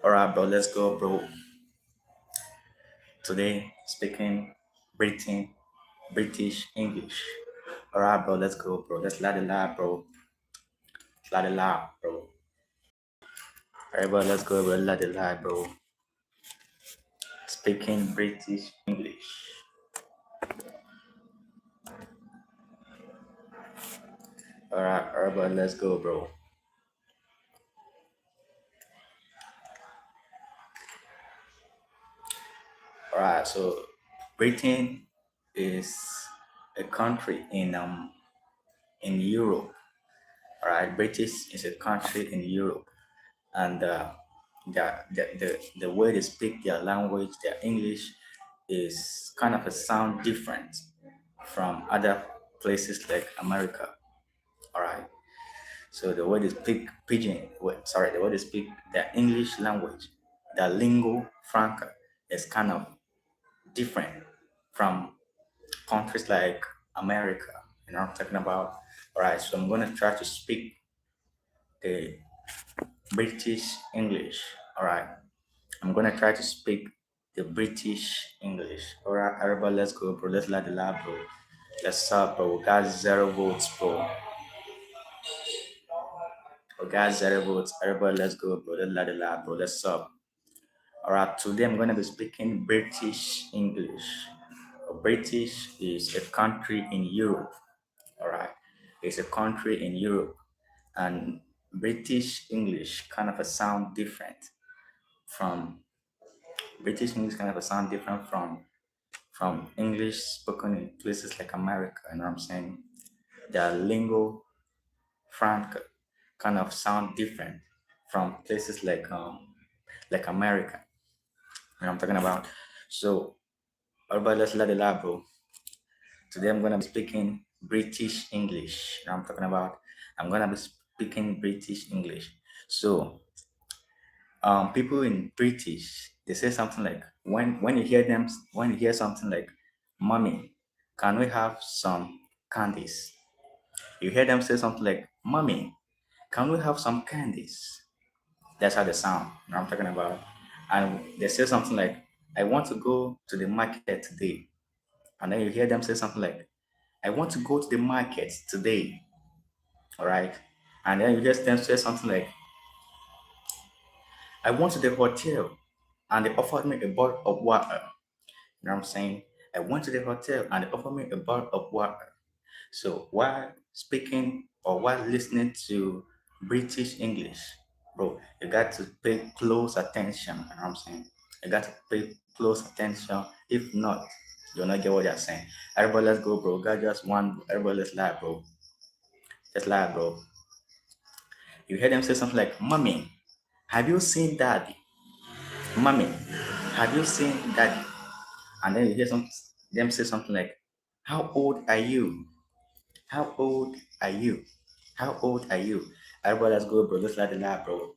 All right, bro. Let's go, bro. Today, speaking Britain, British English. All right, bro. Let's go, bro. Let's la la, bro. La la, bro. All right, bro. Let's go, bro. La la, bro. Speaking British English. All right, bro. Let's go, bro. All right. So, Britain is a country in Europe. All right, British is a country in Europe, and the way they speak their language, their English, is kind of a sound different from other places like America. All right. So the way they speak the way they speak their English language, their lingo franca, is kind of different from countries like America. You know what I'm talking about? All right. So I'm gonna try to speak the British English. All right. I'm gonna try to speak the British English. All right, everybody, let's go, bro. Let's let the lab, bro. Let's start, bro. We got 0 votes, bro. We got 0 votes. Everybody, let's go, bro. Let's let the lab, bro. Let's up. All right, today I'm gonna be speaking British English. British is a country in Europe. All right, it's a country in Europe, and British English kind of a sound different from British English kind of a sound different from English spoken in places like America. You know what I'm saying? Their lingo franca kind of sound different from places like America. You know what I'm talking about? So, everybody, let's let it out, bro. Today I'm gonna be speaking British English. You know what I'm talking about? I'm gonna be speaking British English. So, people in British, they say something like when you hear them when you hear something like, "Mommy, can we have some candies?" You hear them say something like, "Mommy, can we have some candies?" That's how they sound. You know what I'm talking about? And they say something like, "I want to go to the market today." And then you hear them say something like, "I want to go to the market today." All right. And then you hear them say something like, "I went to the hotel and they offered me a bottle of water." You know what I'm saying? I went to the hotel and they offered me a bottle of water. So while speaking or while listening to British English, bro, you got to pay close attention. You know what I'm saying? You got to pay close attention. If not, you'll not get what they're saying. Everybody, let's go, bro. God just one. Everybody, let's lie, bro. Just lie, bro. You hear them say something like, "Mommy, have you seen daddy? Mommy, have you seen daddy?" And then you hear them say something like, "How old are you? How old are you? How old are you?" Everybody, let's go, bro. Let's let it laugh, bro.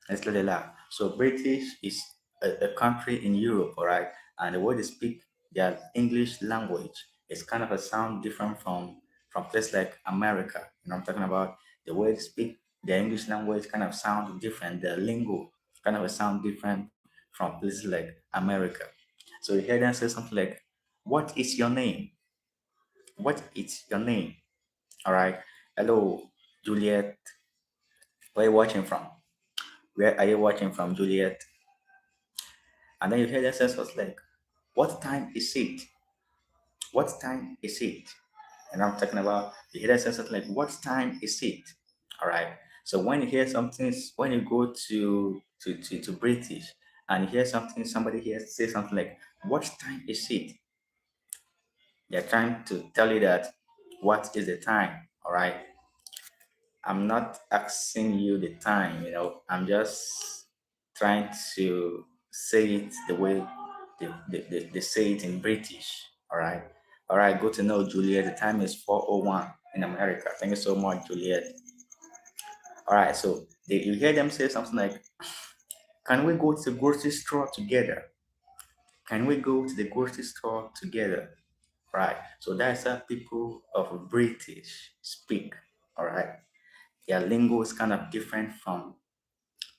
Let's let it laugh. So British is a country in Europe, all right? And the way they speak their English language is kind of a sound different from places like America. You know what I'm talking about? The way they speak their English language kind of sound different. Their lingo kind of a sound different from places like America. So you hear them say something like, "What is your name? What is your name?" All right. Hello, Juliet. Where are you watching from? Where are you watching from, Juliet? And then you hear the sensors like, "What time is it? What time is it?" And I'm talking about you hear the sensors like, "What time is it?" All right. So when you hear something, when you go to British and you hear something, somebody here say something like, "What time is it?" They're trying to tell you that what is the time. All right. I'm not asking you the time, I'm just trying to say it the way they say it in British. All right. All right. Good to know, Juliet. The time is 4:01 in America. Thank you so much, Juliet. All right. So you hear them say something like, "Can we go to the grocery store together? Can we go to the grocery store together?" Right. So that's how people of British speak. All right. Their lingo is kind of different from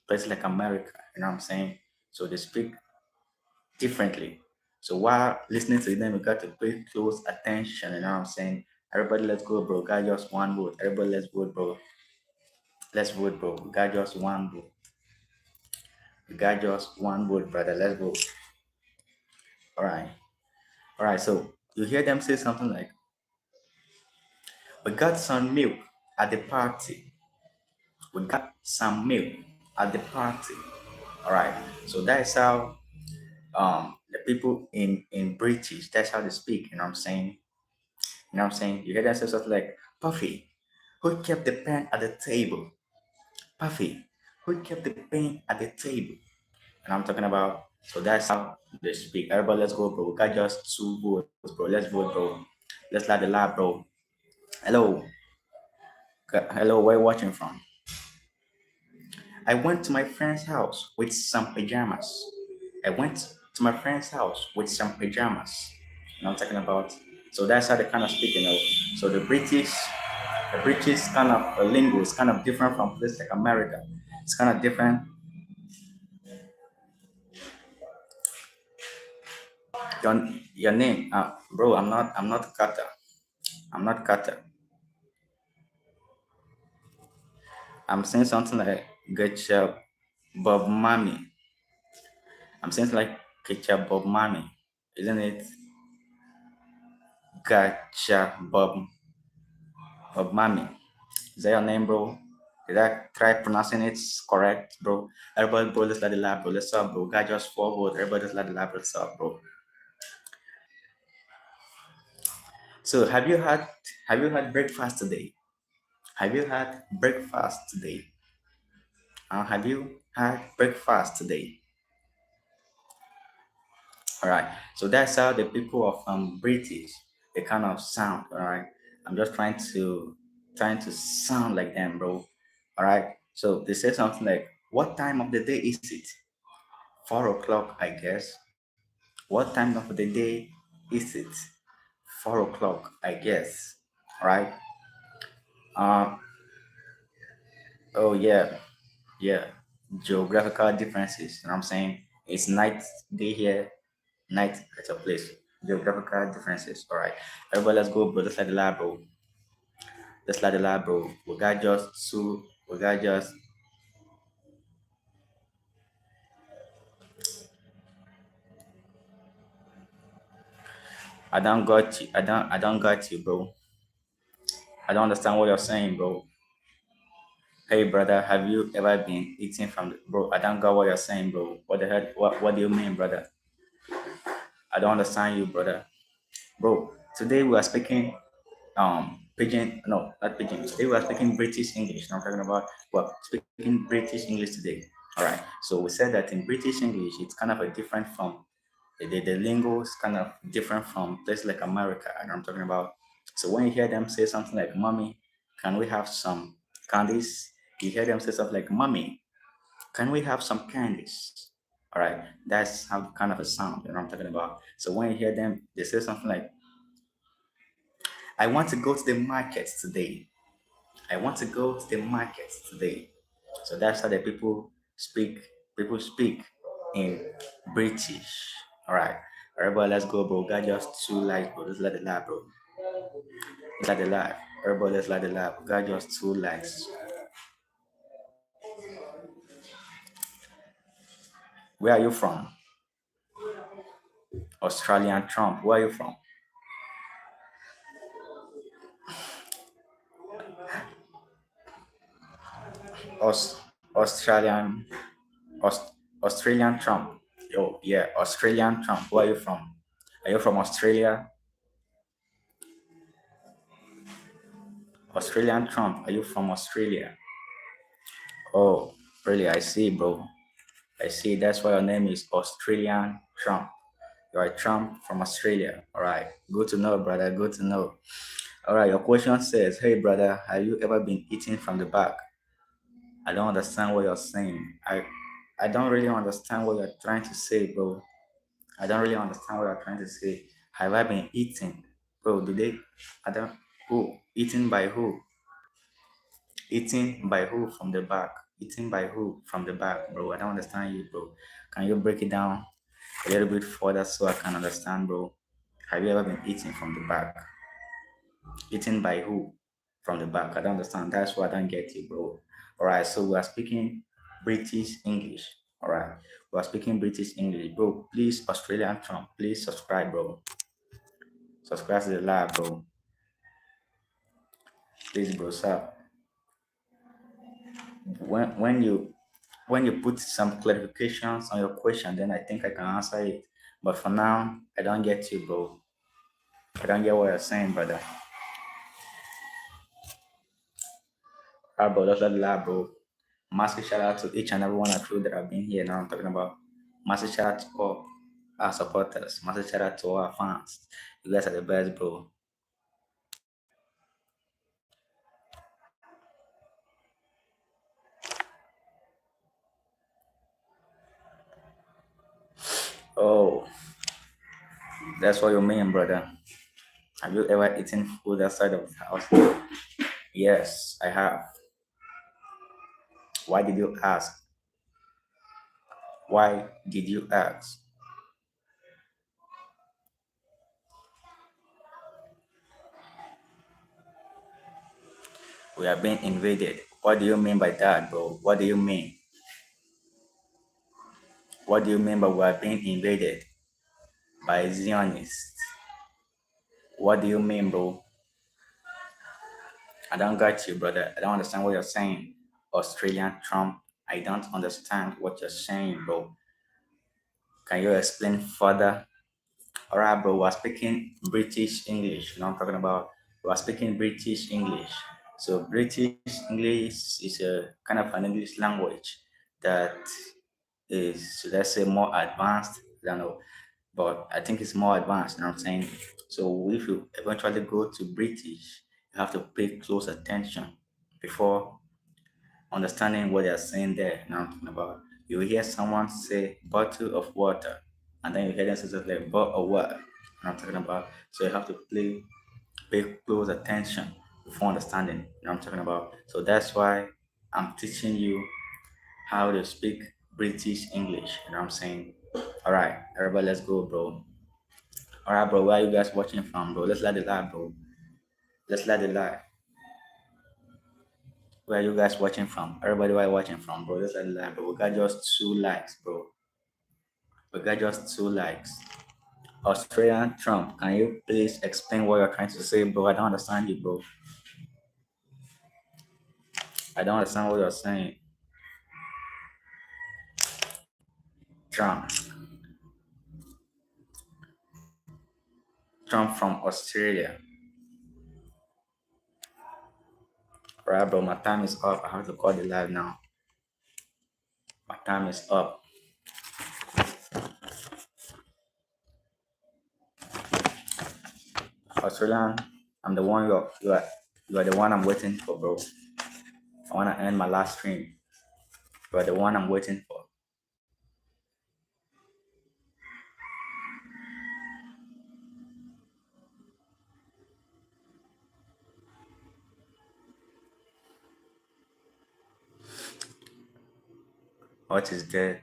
places like America, you know what I'm saying? So they speak differently. So while listening to them, you got to pay close attention, you know what I'm saying? Everybody, let's go, bro. Got just one vote. Everybody, let's vote, bro. Let's vote, bro. We got just one vote. We got just one vote, brother. Let's vote. All right. All right. So you hear them say something like, "We got some milk at the party. We got some milk at the party." All right. So that's how the people in British, that's how they speak. You know what I'm saying? You know what I'm saying? You hear them say something like, "Puffy, who kept the pen at the table? Puffy, who kept the pen at the table?" And I'm talking about. So that's how they speak. Everybody, let's go, bro. We got just two votes, bro. Let's vote, bro. Let's light the lab, bro. Hello, hello. Where you watching from? I went to my friend's house with some pajamas. I went to my friend's house with some pajamas. And I'm talking about. So that's how they kind of speak, you know. So the British kind of lingo is kind of different from places like America. It's kind of different. Your name, bro. I'm not Kata. I'm not Kata. I'm saying something like Getcha Bob Mommy. I'm saying like Getcha Bob Mommy. Isn't it? Gotcha Bob Mommy. Is that your name, bro? Did I try pronouncing it correct, bro? Everybody, bro, let's let the lab, bro. Let's up, bro. Got just four votes. Everybody, just let the lab, let's up, bro. So, have you had breakfast today? Have you had breakfast today? Have you had breakfast today? All right. So that's how the people of British they kind of sound. All right. I'm just trying to sound like them, bro. All right. So they say something like, "What time of the day is it? 4 o'clock, I guess. What time of the day is it? 4 o'clock, I guess. All right. Uh, oh yeah, yeah. Geographical differences. You know what I'm saying? It's night, day here, night at your place. Geographical differences. All right. Everybody, let's go, bro. Let's like the lab, bro. Let's like the lab, bro. We got just two. We got just. I don't got you. I don't got you, bro. I don't understand what you're saying, bro. Hey, brother, have you ever been eating from the, bro? I don't got what you're saying, bro. What the hell? What do you mean, brother? I don't understand you, brother. Bro, today we are speaking pidgin, no, not pidgin. Today we are speaking British English. I'm talking about well, speaking British English today. All right. So we said that in British English, it's kind of a different from the lingo is kind of different from places like America. And I'm talking about. So when you hear them say something like "Mommy, can we have some candies?" You hear them say something like "Mommy, can we have some candies?" All right, that's how kind of a sound that I'm talking about. So when you hear them, they say something like, "I want to go to the market today. I want to go to the market today." So that's how the people speak. People speak in British. All right, everybody, let's go, bro. Got just two likes, bro. Let's let it live, bro. Let's let it live. Everybody, let's let it live. Got just two likes. Where are you from? Australian Trump. Where are you from? Aus- Australian Aus- Australian Trump. Yo, yeah, Australian Trump. Where are you from? Are you from Australia? Australian Trump. Are you from Australia? Oh, really? I see, bro. I see. That's why your name is Australian Trump. You're a Trump from Australia. All right. Good to know, brother. Good to know. All right. Your question says, "Hey, brother, have you ever been eating from the back?" I don't understand what you're saying. I don't really understand what you're trying to say, bro. I don't really understand what you're trying to say. Have I been eaten? Bro, do they? I don't. Who? Eaten by who? Eaten by who from the back? Eaten by who? From the back, bro. I don't understand you, bro. Can you break it down a little bit further so I can understand, bro? Have you ever been eaten from the back? Eaten by who? From the back. I don't understand. That's why I don't get you, bro. Alright, so we are speaking British English. Alright. We are speaking British English. Bro, please, Australian Trump, please subscribe, bro. Subscribe to the live, bro. Please, bro, sir. When you put some clarifications on your question, then I think I can answer it. But for now, I don't get you, bro. I don't get what you're saying, brother. Ah, bro, that's that, bro. Massive shout out to each and every one of you that have been here. Now I'm talking about massive shout out to all our supporters. Massive shout out to all our fans. You guys are the best, bro. Oh, that's what you mean, brother. Have you ever eaten food outside of the house? Yes, I have. Why did you ask? Why did you ask? We are being invaded. What do you mean by that, bro? What do you mean? What do you mean by we are being invaded by Zionists? What do you mean, bro? I don't got you, brother. I don't understand what you're saying. Australian Trump. I don't understand what you're saying, bro. Can you explain further? All right, bro. We're speaking British English. You know what I'm talking about? We're speaking British English. So British English is a kind of an English language that is, should I say, more advanced. I don't know, but I think it's more advanced. You know what I'm saying? So if you eventually go to British, you have to pay close attention before understanding what they're saying there. You know what I'm talking about? You hear someone say bottle of water, and then you hear them say something like bottle of water. You know what I'm talking about? So you have to pay close attention before understanding. You know what I'm talking about? So that's why I'm teaching you how to speak British English. You know what I'm saying? All right, everybody, let's go, bro. All right, bro. Where are you guys watching from, bro? Let's let it live, bro. Let's let it live. Where are you guys watching from? Everybody, where are you watching from, bro? Let's let it live, bro. We got just 2 likes, bro. We got just 2 likes. Australian Trump, can you please explain what you're trying to say, bro? I don't understand you, bro. I don't understand what you're saying. Trump. Trump from Australia. All right, bro. My time is up. I have to call the live now. My time is up. Australian, I'm the one you are the one I'm waiting for, bro. I wanna end my last stream. You are the one I'm waiting for. What is there?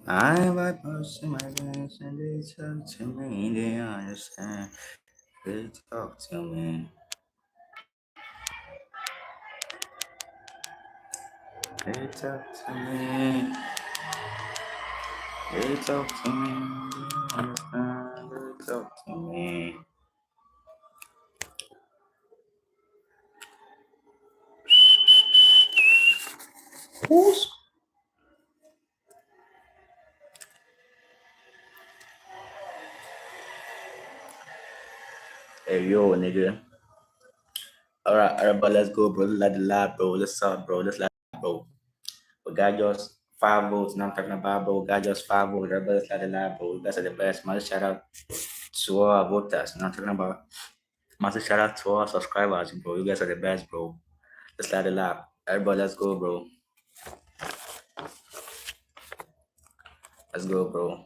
I by pushing my veins and they talk to me, they understand. They talk to me. They talk to me. They talk to me. They understand. They talk to me. Who's hey yo nigga? Alright, but let's go, bro. Let's let the lab, bro. Let's start, bro. Let's let bro. We got just 5 votes. Now I'm talking about, bro. We got just 5 votes. Everybody, let's let the lab, bro. You guys are the best. Man, shout out to all our voters. Now I'm talking about. Massive shout out to all subscribers, bro. You guys are the best, bro. Let's let it laugh. Everybody, let's go, bro. Let's go, bro.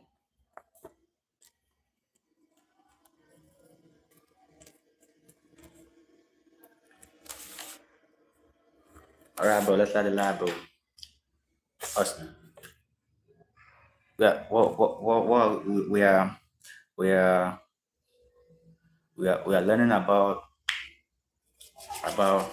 All right, bro. Let's start the live, bro. Us. Yeah. What we are we are learning about about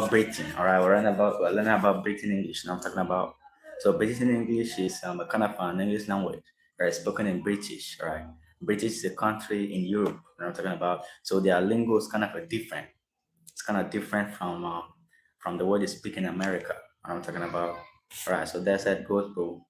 breathing. All right, we're learning about breathing English. Now I'm talking about so breathing English is a kind of an English language, right? Spoken in British, right? British is a country in Europe. You know what I'm talking about. So their lingo is kind of a different. It's kind of different from the word they speak in America. You know what I'm talking about. All right, so that's that goes, bro.